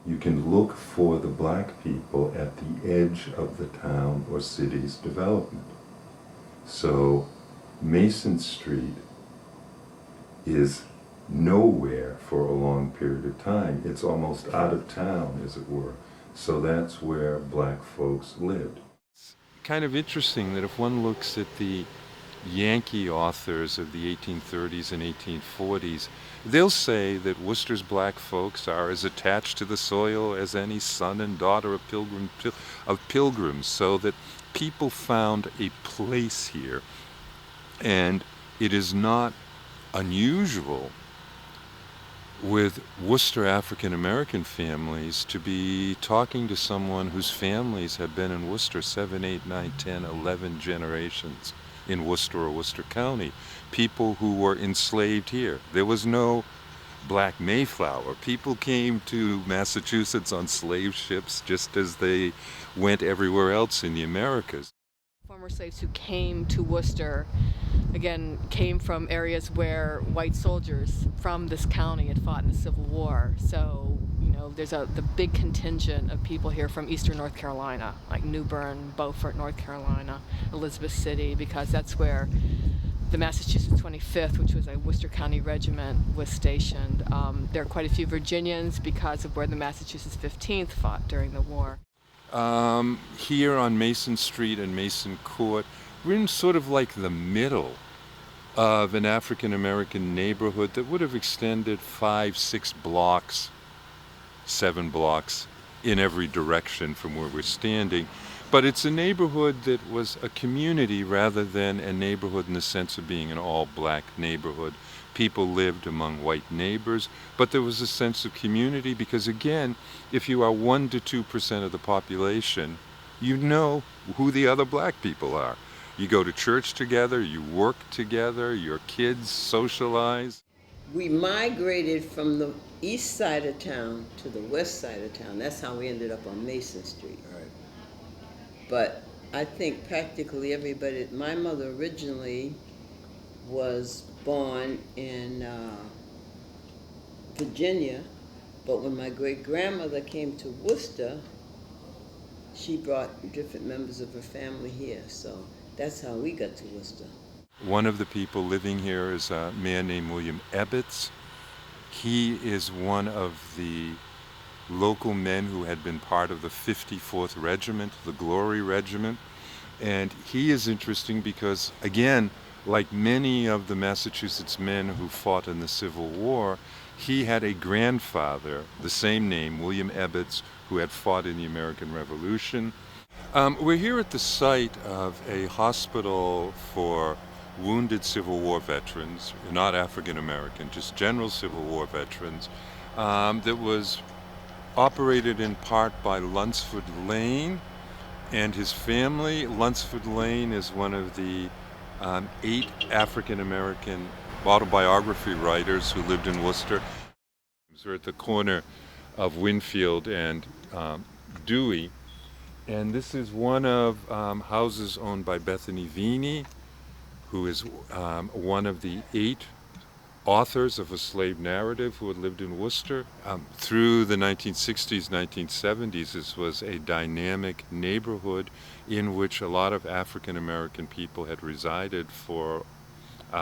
you can look for the black people at the edge of the town or city's development. So Mason Street is nowhere for a long period of time. It's almost out of town, as it were. So that's where black folks lived. It's kind of interesting that if one looks at the Yankee authors of the 1830s and 1840s, they'll say that Worcester's black folks are as attached to the soil as any son and daughter of pilgrims, so that people found a place here. And it is not unusual with Worcester African American families to be talking to someone whose families have been in Worcester 7, 8, 9, 10, 11 generations in Worcester or Worcester County, people who were enslaved here. There was no Black Mayflower. People came to Massachusetts on slave ships just as they went everywhere else in the Americas. Former slaves who came to Worcester, again, came from areas where white soldiers from this county had fought in the Civil War. So, there's the big contingent of people here from eastern North Carolina, like New Bern, Beaufort, North Carolina, Elizabeth City, because that's where the Massachusetts 25th, which was a Worcester County regiment, was stationed. There are quite a few Virginians because of where the Massachusetts 15th fought during the war. Here on Mason Street and Mason Court, we're in sort of like the middle of an African American neighborhood that would have extended 5, 6 blocks, 7 blocks in every direction from where we're standing. But it's a neighborhood that was a community rather than a neighborhood in the sense of being an all-black neighborhood. People lived among white neighbors, but there was a sense of community because, again, if you are 1 to 2% of the population, you know who the other black people are. You go to church together, you work together, your kids socialize. We migrated from the east side of town to the west side of town. That's how we ended up on Mason Street. Right. But I think practically everybody, my mother originally was born in Virginia, but when my great-grandmother came to Worcester, she brought different members of her family here, so that's how we got to Worcester. One of the people living here is a man named William Ebbets. He is one of the local men who had been part of the 54th Regiment, the Glory Regiment. And he is interesting because, again, like many of the Massachusetts men who fought in the Civil War, he had a grandfather, the same name, William Ebbets, who had fought in the American Revolution. We're here at the site of a hospital for wounded Civil War veterans, not African American, just general Civil War veterans, that was operated in part by Lunsford Lane and his family. Lunsford Lane is one of the 8 African American autobiography writers who lived in Worcester. We're at the corner of Winfield and Dewey, and this is one of houses owned by Bethany Veney, who is one of the 8 authors of a slave narrative who had lived in Worcester. Through the 1960s, 1970s, this was a dynamic neighborhood in which a lot of African American people had resided for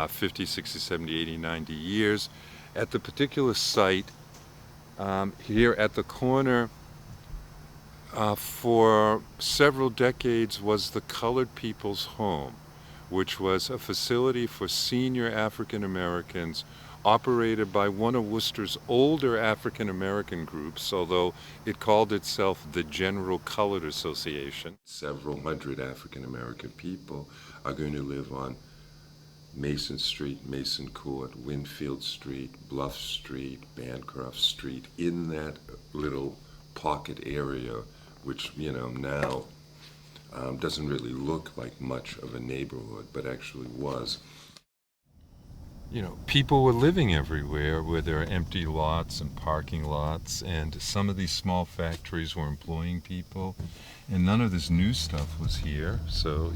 50, 60, 70, 80, 90 years. At the particular site here at the corner, for several decades was the Colored People's Home, which was a facility for senior African Americans operated by one of Worcester's older African American groups, although it called itself the General Colored Association. Several hundred African American people are going to live on Mason Street, Mason Court, Winfield Street, Bluff Street, Bancroft Street, in that little pocket area, which, now doesn't really look like much of a neighborhood, but actually was. People were living everywhere where there are empty lots and parking lots, and some of these small factories were employing people, and none of this new stuff was here, so,